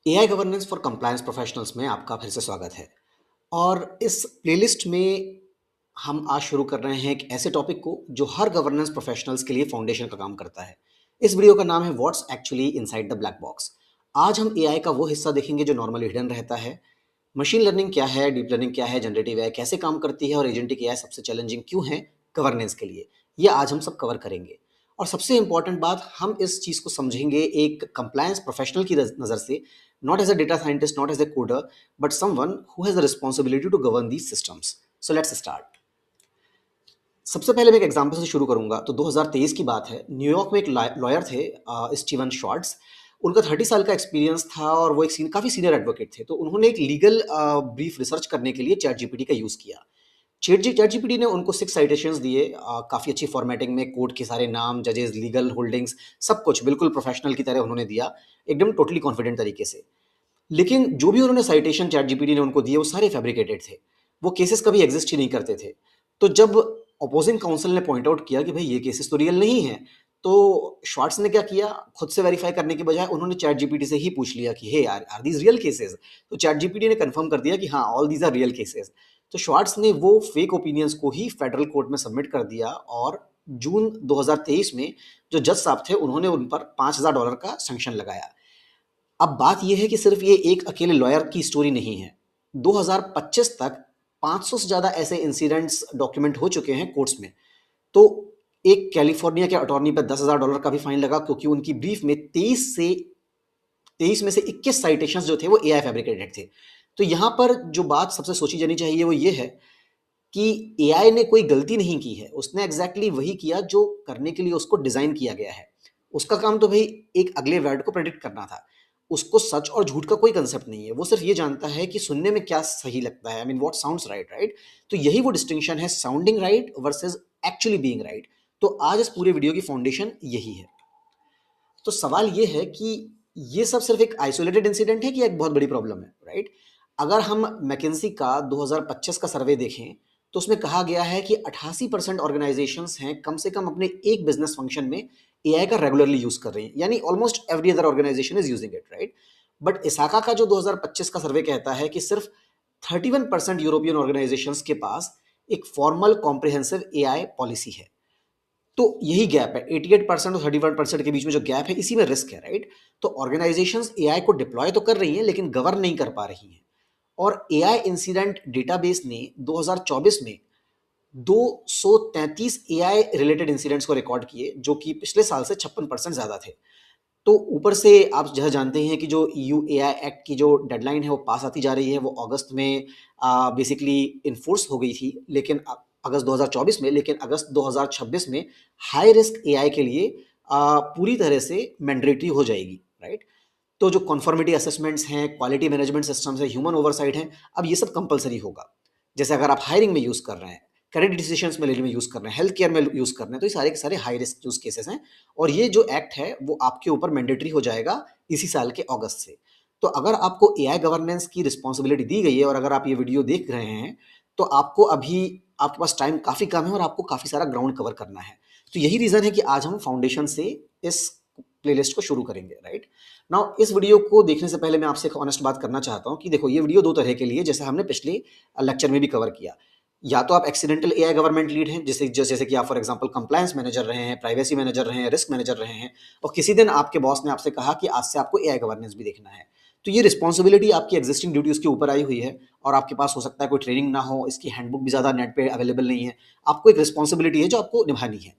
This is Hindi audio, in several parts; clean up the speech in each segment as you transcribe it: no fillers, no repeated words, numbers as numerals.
AI governance for compliance professionals में आपका फिर से स्वागत है। और इस प्लेलिस्ट में हम आज शुरू कर रहे हैं एक ऐसे टॉपिक को जो हर गवर्नेंस प्रोफेशनल्स के लिए फाउंडेशन का काम करता है। इस वीडियो का नाम है what's actually inside the black box. आज हम एआई का वो हिस्सा देखेंगे जो नॉर्मली हिडन रहता है। मशीन लर्निंग क्या है, डीप लर्निंग क्या है, जनरेटिव एआई कैसे काम करती है और एजेंटिक एआई सबसे चैलेंजिंग क्यों है गवर्नेंस के लिए। ये आज हम सब कवर करेंगे। और सबसे इंपॉर्टेंट बात, हम इस चीज़ को समझेंगे एक कंप्लायंस प्रोफेशनल की नज़र से, not as a data scientist, not as a coder, but someone who has the responsibility to govern these systems. So let's start. सबसे पहले मैं एक एग्जांपल से शुरू करूंगा। तो 2023 की बात है। न्यूयॉर्क में एक लॉयर थे, स्टीवन शॉर्ट्स। उनका 30 साल का एक्सपीरियंस था और वो एक काफ़ी सीनियर एडवोकेट थे। तो उन्होंने एक लीगल ब्रीफ रिसर्च करने के लिए चैट जीपीटी का यूज़ किया। चैट जीपीटी ने उनको 6 साइटेशंस दिए, काफ़ी अच्छी फॉर्मेटिंग में, कोर्ट के सारे नाम, जजेस, लीगल होल्डिंग्स, सब कुछ बिल्कुल प्रोफेशनल की तरह उन्होंने दिया, एकदम टोटली कॉन्फिडेंट तरीके से। लेकिन जो भी उन्होंने साइटेशन चैट जीपीटी ने उनको दिए वो सारे फैब्रिकेटेड थे। वो केसेस कभी एग्जिस्ट ही नहीं करते थे। तो जब अपोजिंग काउंसिल ने पॉइंट आउट किया कि भाई ये केसेस तो रियल नहीं है, तो श्वार्ट्स ने क्या किया, खुद से वेरीफाई करने के बजाय उन्होंने चैट जीपीटी से ही पूछ लिया कि हे यार, आर दीज रियल केसेस। तो चैट जीपीटी ने कंफर्म कर दिया कि हाँ, all these are real cases. तो श्वार्ट्स ने वो फेक ओपिनियंस को ही फेडरल कोर्ट में सबमिट कर दिया और जून 2023 में जो जज साहब थे उन्होंने उन पर $5,000 का सैंक्शन लगाया। अब बात यह है कि सिर्फ ये एक अकेले लॉयर की स्टोरी नहीं है। 2025 तक 500 से ज़्यादा ऐसे इंसिडेंट्स डॉक्यूमेंट हो चुके हैं कोर्ट्स में। तो एक कैलिफोर्निया के अटॉर्नी पर $10,000 का भी फाइन लगा, क्योंकि उनकी ब्रीफ में 23 में से 21 साइटेशंस जो थे वो एआई फैब्रिकेटेड थे। तो यहाँ पर जो बात सबसे सोची जानी चाहिए वो ये है कि एआई ने कोई गलती नहीं की है। उसने एग्जैक्टली वही किया जो करने के लिए उसको डिज़ाइन किया गया है। उसका काम तो भाई एक अगले वर्ड को प्रेडिक्ट करना था। उसको सच और झूठ का कोई कंसेप्ट नहीं है। वो सिर्फ ये जानता है कि सुनने में क्या सही लगता है, I mean what sounds right, right. तो यही वो डिस्टिंक्शन है, sounding right versus actually being right. तो आज इस पूरे वीडियो की फाउंडेशन यही है। तो सवाल ये है कि ये सब सिर्फ एक आइसोलेटेड इंसिडेंट है कि एक बहुत बड़ी प्रॉब्लम है, राइट। अगर हम मैकेंजी का 2025 का सर्वे देखें तो उसमें कहा गया है कि 88% ऑर्गेनाइजेशंस हैं कम से कम अपने एक बिजनेस फंक्शन में एआई का रेगुलरली यूज कर रही हैं, यानी almost every other organization is using it, right. But ISACA का जो 2025 का सर्वे कहता है कि सिर्फ 31% यूरोपियन ऑर्गेनाइजेशंस के पास एक फॉर्मल कॉम्प्रिहेंसिव एआई पॉलिसी है। तो यही गैप है, 88% और 31% के बीच में जो गैप है, इसी में रिस्क है, राइट। तो ऑर्गेनाइजेशंस एआई को डिप्लॉय तो कर रही हैं लेकिन गवर्न नहीं कर पा रही हैं। और एआई इंसिडेंट डेटाबेस ने 2024 में 233 एआई रिलेटेड इंसिडेंट्स को रिकॉर्ड किए, जो कि पिछले साल से 56% ज्यादा थे। तो ऊपर से आप यह जानते हैं कि जो ईयू एआई एक्ट की जो डेडलाइन है वो पास आती जा रही है। वो अगस्त में बेसिकली इन्फोर्स हो गई थी, लेकिन अगस्त 2024 में, लेकिन अगस्त 2026 में हाई रिस्क एआई के लिए पूरी तरह से मैंडेटरी हो जाएगी, राइट। तो जो कॉन्फॉर्मिटी असेसमेंट्स हैं, क्वालिटी मैनेजमेंट सिस्टम्स है, ह्यूमन ओवरसाइट है, अब ये सब कंपलसरी होगा। जैसे अगर आप हायरिंग में यूज़ कर रहे हैं, क्रेडिट डिसीजंस में लेने में यूज़ कर रहे हैं, हेल्थ केयर में यूज़ कर रहे हैं, तो ये सारे के सारे हाई रिस्क यूज़ केसेस हैं। और ये जो एक्ट है वो आपके ऊपर मैंडेटरी हो जाएगा इसी साल के अगस्त से। तो अगर आपको एआई गवर्नेंस की रिस्पॉन्सिबिलिटी दी गई है और अगर आप ये वीडियो देख रहे हैं, तो आपको अभी आपके पास टाइम काफ़ी कम है और आपको काफ़ी सारा ग्राउंड कवर करना है। तो यही रीज़न है कि आज हम फाउंडेशन से इस प्लेलिस्ट को शुरू करेंगे, राइट। नाउ इस वीडियो को देखने से पहले मैं आपसे एक ऑनेस्ट बात करना चाहता हूँ कि देखो, ये वीडियो दो तरह के लिए, जैसे हमने पिछले लेक्चर में भी कवर किया। या तो आप एक्सीडेंटल एआई गवर्नमेंट लीड हैं, जैसे कि आप फॉर एग्जांपल कंप्लायंस मैनेजर रहे हैं, प्राइवेसी मैनेजर रहे हैं, रिस्क मैनेजर रहे हैं, और किसी दिन आपके बॉस ने आपसे कहा कि आज से आपको एआई गवर्नेंस भी देखना है। तो ये रिस्पॉन्सिबिलिटी आपकी एग्जिस्टिंग ड्यूटीज के ऊपर आई हुई है, और आपके पास हो सकता है कोई ट्रेनिंग ना हो, इसकी हैंडबुक भी ज़्यादा नेट पे अवेलेबल नहीं है। आपको एक रिस्पॉन्सिबिलिटी है जो आपको निभानी है।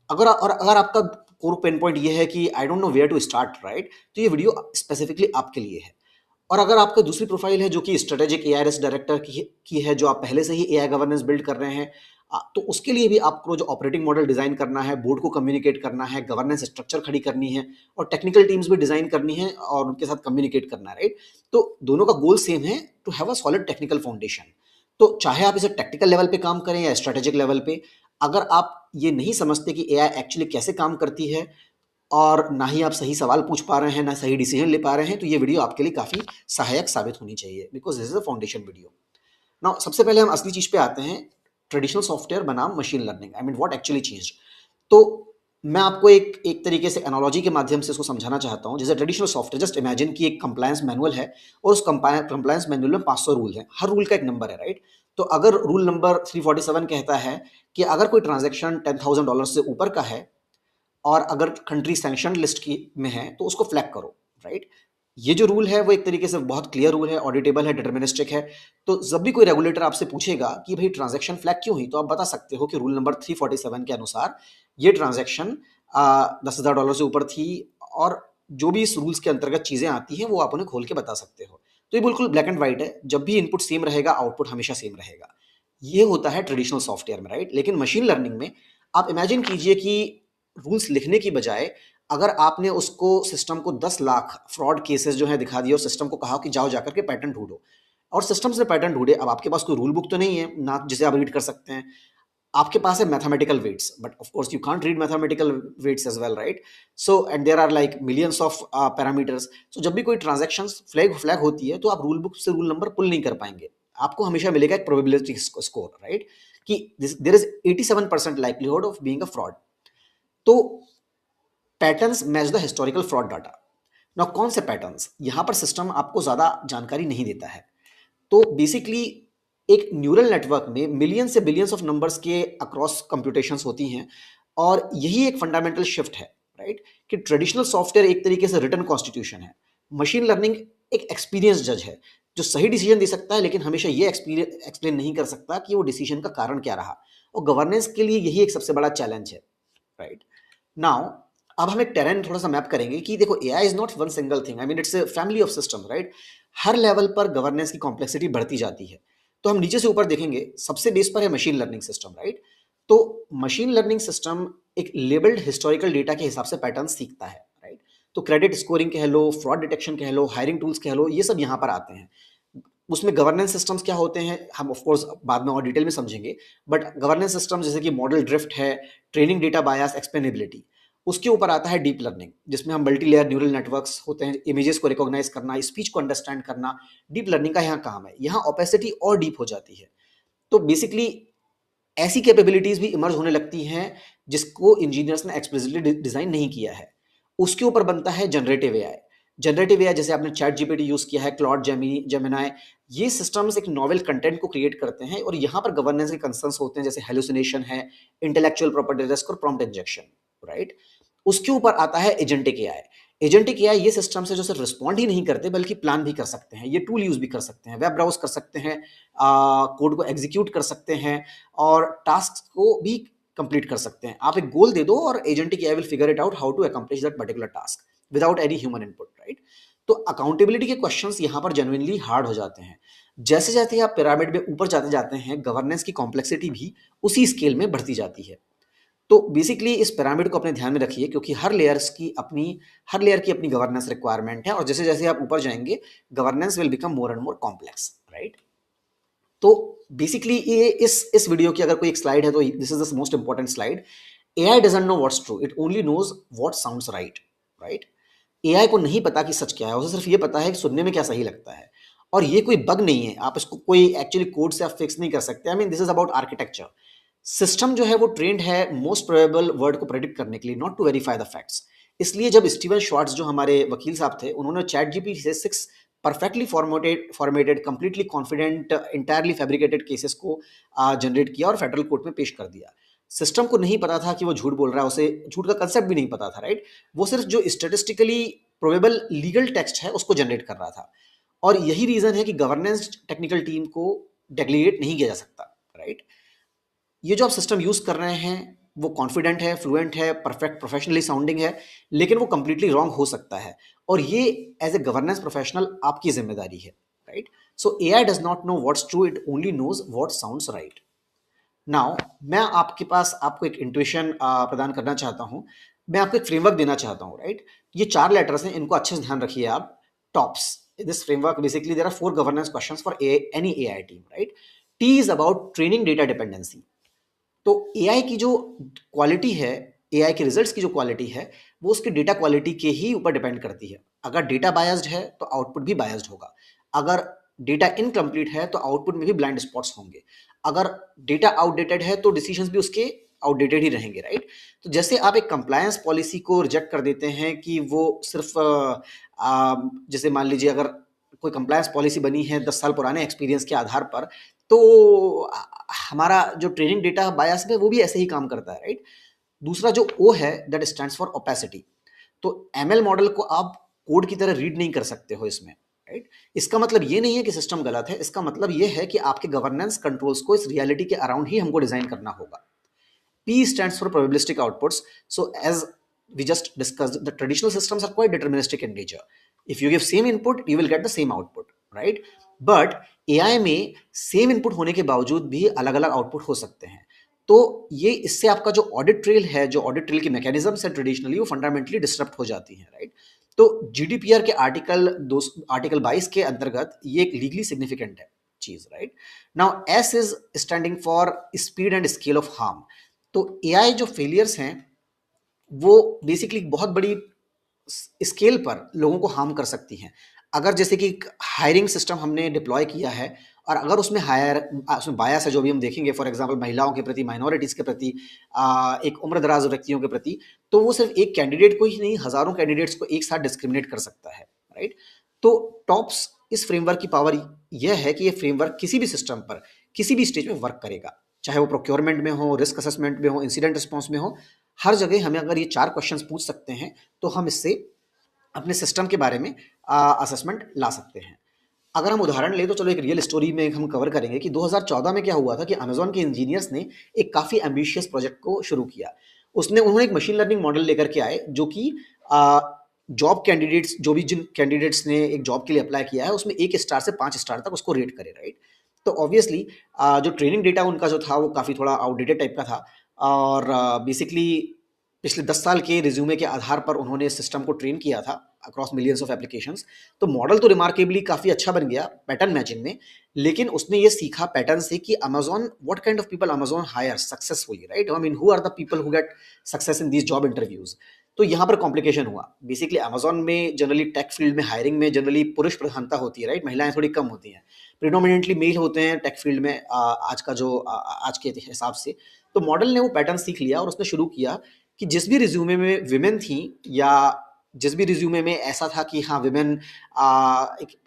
अगर आपका कोर पेन पॉइंट ये है कि I don't know where to start, right, तो ये वीडियो स्पेसिफिकली आपके लिए है। और अगर आपका दूसरी प्रोफाइल है जो कि स्ट्रेटेजिक एआई रिस्क डायरेक्टर की है, जो आप पहले से ही एआई गवर्नेंस बिल्ड कर रहे हैं, तो उसके लिए भी आपको जो ऑपरेटिंग मॉडल डिजाइन करना है, बोर्ड को कम्युनिकेट करना है, गवर्नेंस स्ट्रक्चर खड़ी करनी है, और टेक्निकल टीम्स भी डिजाइन करनी है और उनके साथ कम्युनिकेट करना है, राइट। तो दोनों का गोल सेम है, to have a solid technical foundation. तो चाहे आप इसे टेक्निकल लेवल पे काम करें या स्ट्रेटेजिक लेवल पे, अगर आप ये नहीं समझते कि एआई एक्चुअली कैसे काम करती है, और ना ही आप सही सवाल पूछ पा रहे हैं, ना सही डिसीजन ले पा रहे हैं, तो ये वीडियो आपके लिए काफ़ी सहायक साबित होनी चाहिए, because this is a foundation video. Now सबसे पहले हम असली चीज़ पे आते हैं, ट्रेडिशनल सॉफ्टवेयर बनाम machine learning, I mean what actually changed. तो मैं आपको एक एक तरीके से एनालॉजी के माध्यम से इसको समझाना चाहता हूँ। जैसे ट्रेडिशनल सॉफ्टवेयर, जस्ट इमेजिन कि एक कंप्लायंस मैनुअल है और उस कंप्लायंस मैनुअल में 500 रूल हैं। हर रूल का एक नंबर है, राइट? तो अगर रूल नंबर 347 कहता है कि अगर कोई ट्रांज़ैक्शन $10,000 से ऊपर का है और अगर कंट्री सैंक्शन्ड लिस्ट की में है तो उसको फ्लैग करो, राइट? ये जो रूल है वो एक तरीके से बहुत क्लियर रूल है, ऑडिटेबल है, डिटर्मिनिस्टिक है। तो जब भी कोई रेगुलेटर आपसे पूछेगा कि भाई ट्रांजैक्शन फ्लैग क्यों हुई, तो आप बता सकते हो कि रूल नंबर 347 के अनुसार ये ट्रांजैक्शन $10,000 से ऊपर थी, और जो भी इस रूल्स के अंतर्गत चीजें आती हैं वो आप उन्हें खोल के बता सकते हो। तो ये बिल्कुल ब्लैक एंड व्हाइट है, जब भी इनपुट सेम रहेगा आउटपुट हमेशा सेम रहेगा। ये होता है ट्रेडिशनल सॉफ्टवेयर में, राइट? लेकिन मशीन लर्निंग में आप इमेजिन कीजिए कि रूल्स लिखने की बजाय अगर आपने उसको सिस्टम को 10 लाख फ्रॉड केसेस जो है दिखा दिए और सिस्टम को कहा कि जाओ जाकर के पैटर्न ढूंढो, और सिस्टम से पैटर्न ढूंढे। अब आपके पास कोई रूल बुक तो नहीं है ना जिसे आप रीड कर सकते हैं, आपके पास है mathematical weights, but of course you can't read mathematical weights as well, right? So and there are like millions of parameters. So जब भी कोई ट्रांजेक्शन फ्लैग फ्लैग होती है तो आप रूल बुक से रूल नंबर पुल नहीं कर पाएंगे। आपको हमेशा मिलेगा एक प्रोबेबिलिटी स्कोर, राइट? कि there is 87% likelihood of being a fraud. तो patterns match the historical fraud data. Now कौन से पैटर्न्स, यहां पर सिस्टम आपको ज्यादा जानकारी नहीं देता है। तो बेसिकली एक न्यूरल नेटवर्क में मिलियन से बिलियंस ऑफ नंबर्स के अक्रॉस कंप्यूटेशंस होती हैं, और यही एक फंडामेंटल शिफ्ट है, राइट? कि ट्रेडिशनल सॉफ्टवेयर एक तरीके से रिटन कॉन्स्टिट्यूशन है, मशीन लर्निंग एक एक्सपीरियंस जज है जो सही डिसीजन दे सकता है लेकिन हमेशा ये एक्सप्लेन नहीं कर सकता कि वो डिसीजन का कारण क्या रहा। और गवर्नेंस के लिए यही एक सबसे बड़ा चैलेंज है, राइट? नाउ अब हम एक टेरेन थोड़ा सा मैप करेंगे कि देखो AI is not one single thing, I mean it's a family of system, right? Her level पर गवर्नेंस की कॉम्प्लेक्सिटी बढ़ती जाती है। तो हम नीचे से ऊपर देखेंगे, सबसे बेस पर है मशीन लर्निंग सिस्टम, राइट? तो मशीन लर्निंग सिस्टम एक लेबल्ड हिस्टोरिकल डेटा के हिसाब से पैटर्न सीखता है, राइट? तो क्रेडिट स्कोरिंग कह लो, फ्रॉड डिटेक्शन कह लो, हायरिंग टूल्स कह लो, ये सब यहाँ पर आते हैं। उसमें गवर्नेंस सिस्टम्स क्या होते हैं हम ऑफ कोर्स बाद में और डिटेल में समझेंगे, बट गवर्नेंस सिस्टम जैसे कि मॉडल ड्रिफ्ट है, ट्रेनिंग डेटा बायस, एक्सप्लेनेबिलिटी। उसके ऊपर आता है डीप लर्निंग, जिसमें हम मल्टी लेयर न्यूरल नेटवर्क्स होते हैं, इमेजेस को रिकॉग्नाइज करना, स्पीच को अंडरस्टैंड करना, डीप लर्निंग का यहाँ काम है। यहाँ ओपेसिटी और डीप हो जाती है। तो बेसिकली ऐसी कैपेबिलिटीज भी इमर्ज होने लगती हैं जिसको इंजीनियर्स ने एक्सप्लिसिटली डिजाइन नहीं किया है। उसके ऊपर बनता है जनरेटिव एआई। जनरेटिव एआई जैसे आपने चैट जीपीटी यूज किया है, क्लॉड, जेमिनाई, ये सिस्टम्स एक नॉवल कंटेंट को क्रिएट करते हैं, और यहाँ पर गवर्नेंस के कंसर्न्स होते हैं, जैसे हेलुसिनेशन है, इंटेलेक्चुअल प्रॉपर्टी रिस्क और प्रॉम्प्ट इंजेक्शन, राइट? उसके ऊपर आता है एजेंटिक एआई। एजेंटिक एआई ये सिस्टम्स है जो सिर्फ रिस्पॉन्ड ही नहीं करते बल्कि प्लान भी कर सकते हैं, ये टूल यूज भी कर सकते हैं, वेब ब्राउज कर सकते हैं, कोड को एग्जीक्यूट कर सकते हैं, और टास्क को भी कंप्लीट कर सकते हैं। आप एक गोल दे दो और agentic AI will figure it out how to accomplish that particular task without any human input, right? तो अकाउंटेबिलिटी के क्वेश्चंस यहाँ पर जेन्युइनली हार्ड हो जाते हैं। जैसे जैसे आप पिरामिड में ऊपर जाते जाते हैं, गवर्नेंस की कॉम्प्लेक्सिटी भी उसी स्केल में बढ़ती जाती है। तो बेसिकली इस पिरामिड को अपने ध्यान में रखिए, क्योंकि हर लेयर की अपनी गवर्नेंस रिक्वायरमेंट है, और जैसे जैसे आप ऊपर जाएंगे governance will become more and more complex, right? तो बेसिकली ये इस वीडियो की अगर कोई एक स्लाइड है तो this is the most important slide. AI doesn't know what's true, it only knows what sounds right, right? AI को नहीं पता कि सच क्या है, उसे सिर्फ ये पता है कि सुनने में क्या सही लगता है। और ये कोई बग नहीं है, आप इसको कोई एक्चुअली कोड से आप फिक्स नहीं कर सकते। I mean this is about architecture. System जो है वो ट्रेंड है मोस्ट प्रोबेबल वर्ड को प्रेडिक्ट करने के लिए, not to verify the facts. इसलिए जब स्टीवन श्वार्ट्ज जो हमारे वकील साहब थे, उन्होंने चैट जीपीटी से 6 perfectly formatted completely confident entirely fabricated cases को जनरेट किया और फेडरल कोर्ट में पेश कर दिया। सिस्टम को नहीं पता था कि वो झूठ बोल रहा है, उसे झूठ का कंसेप्ट भी नहीं पता था, राइट? वो सिर्फ जो स्टेटिस्टिकली प्रोबेबल लीगल टेक्स्ट है उसको जनरेट कर रहा था। और यही रीजन है कि गवर्नेंस टेक्निकल टीम को डेलीगेट नहीं किया जा सकता, राइट? ये जो आप सिस्टम यूज कर रहे हैं वो कॉन्फिडेंट है, फ्लुएंट है, परफेक्ट प्रोफेशनली साउंडिंग है, लेकिन वो कंप्लीटली रॉन्ग हो सकता है, और ये एज ए गवर्नेंस प्रोफेशनल आपकी जिम्मेदारी है, right? So AI does not know what's true, it only knows what sounds right. Now मैं आपके पास आपको एक इंट्यूशन प्रदान करना चाहता हूं, मैं आपको एक फ्रेमवर्क देना चाहता हूं, राइट? ये 4 लेटर्स हैं, इनको अच्छे से ध्यान रखिए आप। Tops, this framework basically there are 4 governance questions for any AI team, right? T is about training data dependency. तो एआई की जो क्वालिटी है, एआई के रिजल्ट्स की जो क्वालिटी है, वो उसके डेटा क्वालिटी के ही ऊपर डिपेंड करती है। अगर डेटा बायस्ड है तो आउटपुट भी बायस्ड होगा। अगर डेटा इनकम्प्लीट है तो आउटपुट में भी ब्लाइंड स्पॉट्स होंगे। अगर डेटा आउटडेटेड है तो डिसीजंस भी उसके आउटडेटेड ही रहेंगे, राइट? तो जैसे आप एक कंप्लायंस पॉलिसी को रिजेक्ट कर देते हैं कि वो सिर्फ जैसे मान लीजिए अगर कोई कंप्लायंस पॉलिसी बनी है 10 साल पुराने एक्सपीरियंस के आधार पर, तो हमारा जो ट्रेनिंग डेटा बायस है वो भी ऐसे ही काम करता है, राइट? दूसरा जो ओ है दैट स्टैंड्स फॉर ओपेसिटी। तो एमएल मॉडल को आप कोड की तरह रीड नहीं कर सकते हो इसमें, राइट? इसका मतलब ये नहीं है कि सिस्टम गलत है, इसका मतलब ये है कि आपके गवर्नेंस कंट्रोल्स को इस रियलिटी के अराउंड ही हमको डिजाइन करना होगा। P stands for probabilistic outputs. So as we just discussed, the traditional systems are quite deterministic in nature. If you give same input, you will get the same output, right? But AI में same input होने के बावजूद भी अलग अलग आउटपुट हो सकते हैं। तो ये इससे आपका जो ऑडिट ट्रेल है, जो ऑडिट ट्रेल की मैकेनिज्म्स है ट्रेडिशनली, वो फंडामेंटली डिस्टर्ब हो जाती है, राइट? तो जीडीपीआर के आर्टिकल 22 के अंतर्गत ये एक लीगली सिग्निफिकेंट है चीज, right? Now S is standing for speed and scale of harm. तो एआई जो फेलियर्स हैं वो बेसिकली बहुत बड़ी स्केल पर लोगों को हार्म कर सकती हैं। अगर जैसे कि हायरिंग सिस्टम हमने डिप्लॉय किया है और अगर उसमें बायस है, जो भी हम देखेंगे, फॉर एग्जांपल महिलाओं के प्रति, माइनॉरिटीज़ के प्रति, एक उम्र दराज व्यक्तियों के प्रति, तो वो सिर्फ एक कैंडिडेट को ही नहीं, हजारों कैंडिडेट्स को एक साथ डिस्क्रिमिनेट कर सकता है, राइट? तो टॉप्स इस फ्रेमवर्क की पावर यह है कि ये फ्रेमवर्क किसी भी सिस्टम पर किसी भी स्टेज में वर्क करेगा, चाहे वो प्रोक्योरमेंट में हो, रिस्क असेसमेंट में हो, इंसिडेंट रिस्पॉन्स में हो। हर जगह हमें अगर ये 4 क्वेश्चंस पूछ सकते हैं तो हम इससे अपने सिस्टम के बारे में असेसमेंट ला सकते हैं। अगर हम उदाहरण लें तो चलो एक रियल स्टोरी में हम कवर करेंगे कि 2014 में क्या हुआ था कि अमेजोन के इंजीनियर्स ने एक काफ़ी एम्बिशियस प्रोजेक्ट को शुरू किया। उन्होंने एक मशीन लर्निंग मॉडल लेकर के आए जो कि जॉब कैंडिडेट्स, जो भी जिन कैंडिडेट्स ने एक जॉब के लिए अप्लाई किया है, उसमें 1 स्टार से 5 स्टार तक उसको रेट करे, राइट? तो ऑब्वियसली जो ट्रेनिंग डेटा उनका जो था वो काफ़ी थोड़ा आउटडेटेड टाइप का था और बेसिकली पिछले 10 साल के रिज्यूमे के आधार पर उन्होंने सिस्टम को ट्रेन किया था अक्रॉस मिलियंस ऑफ एप्लीकेशंस। तो मॉडल तो रिमार्केबली काफ़ी अच्छा बन गया पैटर्न मैचिंग में, लेकिन उसने ये सीखा पैटर्न से कि Amazon, what kind of people Amazon hire successfully, right? I mean who are the people who get success in these job interviews. तो यहाँ पर कॉम्प्लिकेशन हुआ। बेसिकली अमेजोन में जनरली टेक फील्ड में हायरिंग में जनरली पुरुष प्रधानता होती है, राइट? महिलाएं थोड़ी कम होती हैं, प्रिडोमिनेंटली मेल होते हैं टेक फील्ड में आज के हिसाब से। तो मॉडल ने वो पैटर्न सीख लिया और उसने शुरू किया कि जिस भी रिज्यूमे में विमेन थी या जिस भी रिज्यूमे में ऐसा था कि हाँ विमेन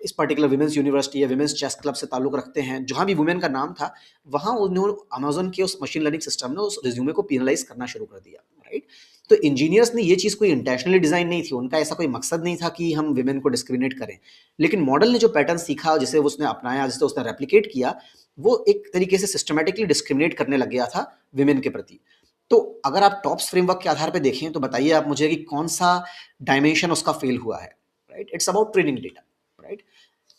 इस पर्टिकुलर विमेंस यूनिवर्सिटी या विमेंस चेस क्लब से ताल्लुक रखते हैं, जहाँ भी वुमेन का नाम था वहाँ उन्होंने अमेजोन के उस मशीन लर्निंग सिस्टम ने उस रिज्यूमे को पेनलाइज करना शुरू कर दिया, राइट? तो इंजीनियर्स ने ये चीज़ कोई इंटेंशनली डिज़ाइन नहीं थी, उनका ऐसा कोई मकसद नहीं था कि हम विमेन को डिस्क्रिमिनेट करें, लेकिन मॉडल ने जो पैटर्न सीखा, जिसे उसने अपनाया, जिसे उसने रेप्लिकेट किया, वो एक तरीके से सिस्टमेटिकली डिस्क्रिमिनेट करने लग गया था विमेन के प्रति। तो अगर आप टॉप्स फ्रेमवर्क के आधार पे देखें तो बताइए आप मुझे कि कौन सा डायमेंशन उसका फेल हुआ है, right? It's about training data, right?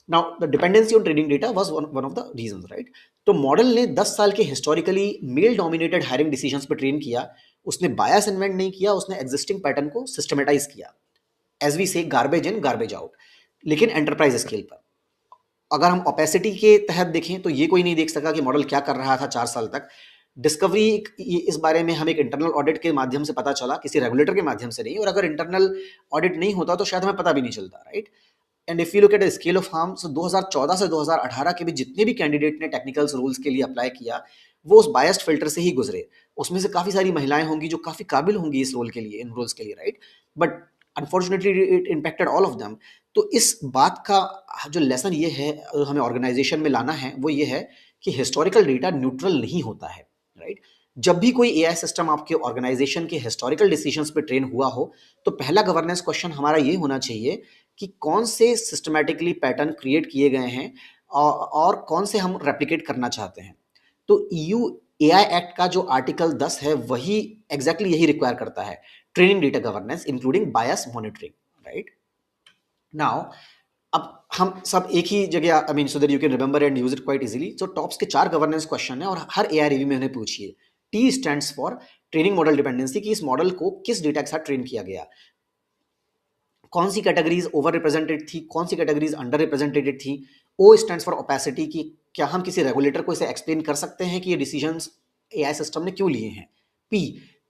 Now the dependency on training data was one of the reasons, right? तो मॉडल ने 10 साल के historically male dominated hiring decisions पे ट्रेन किया। उसने बायस इन्वेंट नहीं किया, उसने एग्जिस्टिंग पैटर्न को सिस्टमेटाइज किया, एज वी से गार्बेज इन गार्बेज आउट, लेकिन एंटरप्राइज स्केल पर। अगर हम ओपेसिटी के तहत देखें तो ये कोई नहीं देख सका कि मॉडल क्या कर रहा था 4 साल तक। डिस्कवरी इस बारे में हमें एक इंटरनल ऑडिट के माध्यम से पता चला, किसी रेगुलेटर के माध्यम से नहीं, और अगर इंटरनल ऑडिट नहीं होता तो शायद हमें पता भी नहीं चलता, right? And if you look at the scale of harm, so 2014 से 2018 के भी जितने भी कैंडिडेट ने टेक्निकल रूल्स के लिए अप्लाई किया वो उस बायस्ड फिल्टर से ही गुजरे। उसमें से काफ़ी सारी महिलाएं होंगी जो काफ़ी काबिल होंगी इस रोल के लिए, इन रोल्स के लिए, right? But unfortunately it impacted all of them. तो इस बात का जो लेसन ये है हमें ऑर्गेनाइजेशन में लाना है, वो ये है कि हिस्टोरिकल डेटा न्यूट्रल नहीं होता है, राइट? जब भी कोई एआई सिस्टम आपके ऑर्गेनाइजेशन के हिस्टोरिकल डिसीजंस पे ट्रेन हुआ हो तो पहला गवर्नेंस क्वेश्चन हमारा ये होना चाहिए कि कौन से सिस्टमैटिकली पैटर्न क्रिएट किए गए हैं और कौन से हम रेप्लिकेट करना चाहते हैं। तो ईयू एआई एक्ट का जो आर्टिकल 10 है वही एग्जैक्टली यही रिक्वायर करता है, ट्रेनिंग डेटा गवर्नेंस इंक्लूडिंग बायस मॉनिटरिंग, राइट? नाउ अब हम सब एक ही जगह, I mean so that you can remember and use it quite easily. तो टॉप्स के 4 गवर्नेंस क्वेश्चन है और हर एआई रिव्यू में उन्हें पूछिए। T stands for training model dependency, कि इस मॉडल को किस डेटा के साथ ट्रेन किया गया, कौन सी कैटेगरीज ओवर रिप्रेजेंटेड थी, कौन सी कैटेगरीज अंडर रिप्रेजेंटेड थी। ओ स्टैंड्स फॉर ओपेसिटी, की क्या हम किसी रेगुलेटर को इसे एक्सप्लेन कर सकते हैं कि ये डिसीजंस एआई सिस्टम ने क्यों लिए हैं। पी,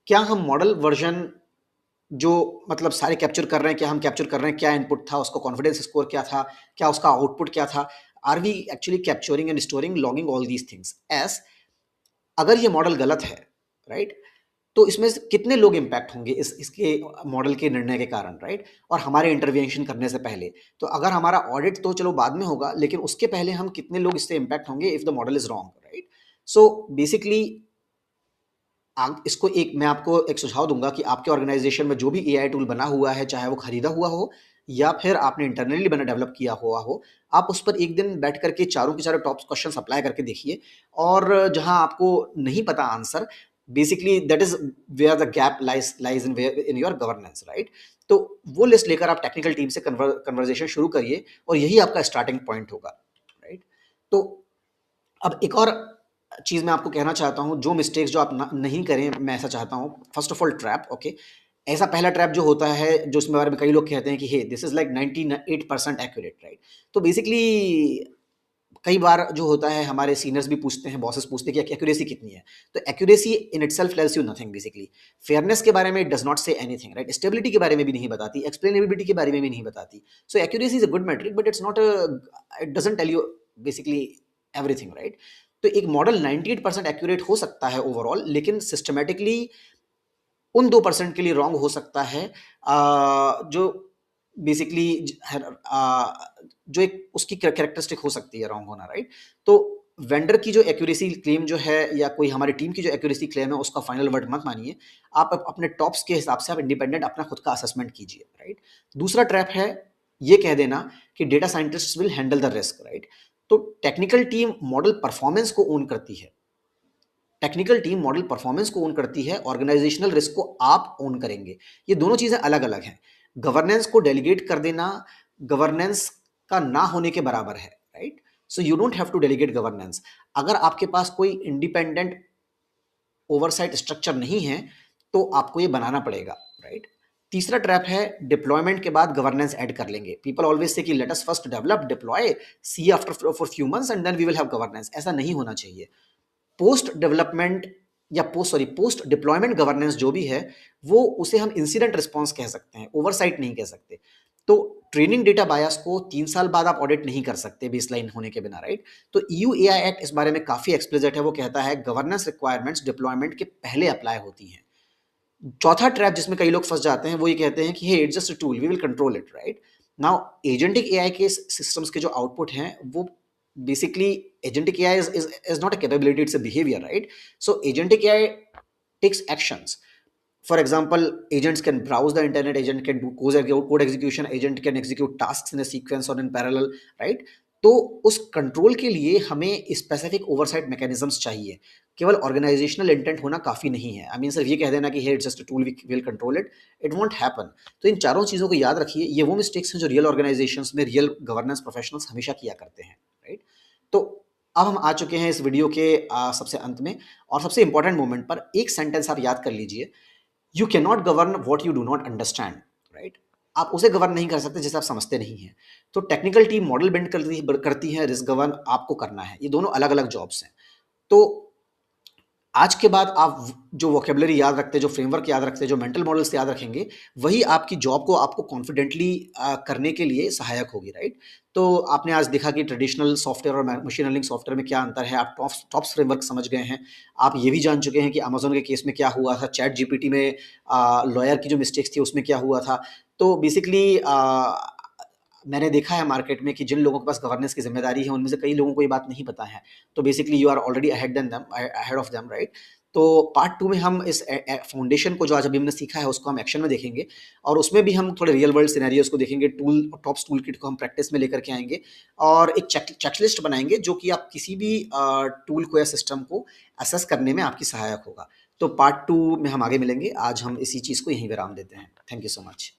क्या हम मॉडल वर्जन जो मतलब सारे कैप्चर कर रहे हैं, क्या हम कैप्चर कर रहे हैं, क्या इनपुट था, उसका कॉन्फिडेंस स्कोर क्या था, क्या उसका आउटपुट क्या था, are we actually capturing and storing logging all these things. Yes, अगर ये मॉडल गलत है, राइट, तो इसमें से कितने लोग इम्पैक्ट होंगे इसके मॉडल के निर्णय के कारण, राइट? और हमारे इंटरवेंशन करने से पहले। तो अगर हमारा ऑडिट तो चलो बाद में होगा, लेकिन उसके पहले हम कितने लोग इससे इम्पैक्ट होंगे if the model is wrong, right? So basically इसको एक मैं आपको एक सुझाव दूंगा कि आपके ऑर्गेनाइजेशन में जो भी एआई टूल बना हुआ है, चाहे वो खरीदा हुआ हो या फिर आपने इंटरनली बना डेवलप किया हुआ हो, आप उस पर एक दिन बैठ करके चारों के चारों टॉप क्वेश्चन अप्लाई करके देखिए। और जहां आपको नहीं पता answer, basically that is where the gap lies in your governance, right? तो वो लिस्ट लेकर आप टेक्निकल टीम से कन्वर्जेशन शुरू करिए और यही आपका स्टार्टिंग पॉइंट होगा, राइट? तो अब एक और चीज़ मैं आपको कहना चाहता हूँ, जो मिस्टेक्स जो आप नहीं करें, मैं ऐसा चाहता हूँ। First of all trap, okay? ऐसा पहला ट्रैप जो होता है, जो इसके बारे में कई लोग कहते हैं कि hey this is like 98% accurate, right? तो बेसिकली कई बार जो होता है, हमारे सीनियर्स भी पूछते हैं, बॉसेस पूछते हैं कि एक्यूरेसी कितनी है। तो accuracy in itself tells you nothing basically. Fairness के बारे में it does not say anything, right? Stability के बारे में भी नहीं बताती, एक्सप्लेनेबिलिटी के बारे में भी नहीं बताती। So accuracy is a good metric, but it's not it doesn't tell you basically everything, right? तो एक मॉडल 98% एक्यूरेट हो सकता है ओवरऑल, लेकिन सिस्टमेटिकली उन 2% के लिए रॉन्ग हो सकता है, जो बेसिकली जो एक उसकी कैरेक्टरिस्टिक हो सकती है रॉन्ग होना, राइट? तो वेंडर की जो एक्यूरेसी क्लेम जो है, या कोई हमारी टीम की जो एक्यूरेसी क्लेम है, उसका फाइनल वर्ड मत मानिए। आप अपने टॉप्स के हिसाब से आप इंडिपेंडेंट अपना खुद का असेसमेंट कीजिए, राइट? दूसरा ट्रैप है ये कह देना कि data scientist will handle the risk, right? तो टेक्निकल टीम मॉडल परफॉर्मेंस को ओन करती है। टेक्निकल टीम मॉडल परफॉर्मेंस को ओन करती है, ऑर्गेनाइजेशनल रिस्क को आप ओन करेंगे। ये दोनों चीजें अलग अलग हैं। गवर्नेंस को डेलीगेट कर देना गवर्नेंस का ना होने के बराबर है, right? So you don't have to delegate governance. अगर आपके पास कोई इंडिपेंडेंट ओवरसाइट स्ट्रक्चर नहीं है, तो आपको ये बनाना पड़ेगा, राइट? तीसरा ट्रैप है डिप्लॉयमेंट के बाद गवर्नेंस ऐड कर लेंगे। पीपल ऑलवेज से कि let us first develop, deploy, see after for few months and then we will have governance. ऐसा नहीं होना चाहिए। पोस्ट डेवलपमेंट या पोस्ट डिप्लॉयमेंट गवर्नेंस जो भी है, वो उसे हम इंसिडेंट रिस्पॉन्स कह सकते हैं, ओवरसाइट नहीं कह सकते। तो ट्रेनिंग डेटा बायस को 3 साल बाद आप ऑडिट नहीं कर सकते बेसलाइन होने के बिना, राइट? तो ईयू एआई एक्ट इस बारे में काफी एक्सप्लिसिट है। वो कहता है गवर्नेंस रिक्वायरमेंट्स डिप्लॉयमेंट के पहले अप्लाई होती हैं। चौथा ट्रैप जिसमें कई लोग फंस जाते हैं, वो ये कहते हैं कि hey it's just a tool, we will control it, right? Now agentic AI के सिस्टम्स के जो आउटपुट हैं, वो basically agentic AI is not a capability, it's a behaviour, right? So agentic AI takes actions. For example, agents can browse the internet, agent can do code execution, agent can execute tasks in a sequence or in parallel, right? तो उस कंट्रोल के लिए हमें स्पेसिफिक ओवरसाइट मैकेनिज्म्स चाहिए। केवल ऑर्गेनाइजेशनल इंटेंट होना काफी नहीं है। आई मीन सिर्फ ये कह देना कि hey it's just a tool, we will control it, it won't happen. तो इन चारों चीजों को याद रखिए। ये वो मिस्टेक्स हैं जो रियल ऑर्गेनाइजेशंस में रियल गवर्नेंस प्रोफेशनल्स हमेशा किया करते हैं, राइट? तो अब हम आ चुके हैं इस वीडियो के सबसे अंत में, और सबसे इंपॉर्टेंट मोमेंट पर। एक सेंटेंस आप याद कर लीजिए, you can not govern what you do not understand, right? आप उसे गवर्न नहीं कर सकते जिसे आप समझते नहीं हैं। तो टेक्निकल टीम मॉडल बिल्ड करती है, रिस्क गवर्न आपको करना है। ये दोनों अलग अलग जॉब्स हैं। तो आज के बाद आप जो वोकेबलरी याद रखते हैं, जो फ्रेमवर्क याद रखते हैं, जो मेंटल मॉडल्स याद रखेंगे, वही आपकी जॉब को आपको कॉन्फिडेंटली करने के लिए सहायक होगी, राइट? तो आपने आज देखा कि ट्रेडिशनल सॉफ्टवेयर और मशीन लर्निंग सॉफ्टवेयर में क्या अंतर है। आप टॉप्स फ्रेमवर्क समझ गए हैं। आप ये भी जान चुके हैं कि अमेजोन के केस में क्या हुआ था, चैट जीपीटी में लॉयर की जो मिस्टेक्स थी उसमें क्या हुआ था। तो बेसिकली मैंने देखा है मार्केट में कि जिन लोगों के पास गवर्नेंस की जिम्मेदारी है, उनमें से कई लोगों को ये बात नहीं पता है। तो basically you are already ahead of them, right? तो पार्ट 2 में हम इस फाउंडेशन को जो आज अभी हमने सीखा है उसको हम एक्शन में देखेंगे, और उसमें भी हम थोड़े रियल वर्ल्ड सिनेरियोज को देखेंगे। टॉप्स टूल किट को हम प्रैक्टिस में लेकर के आएंगे, और एक चेकलिस्ट बनाएंगे जो कि आप किसी भी टूल को या सिस्टम को असेस करने में आपकी सहायक होगा। तो पार्ट 2 में हम आगे मिलेंगे। आज हम इसी चीज़ को यहीं विराम देते हैं। Thank you so much.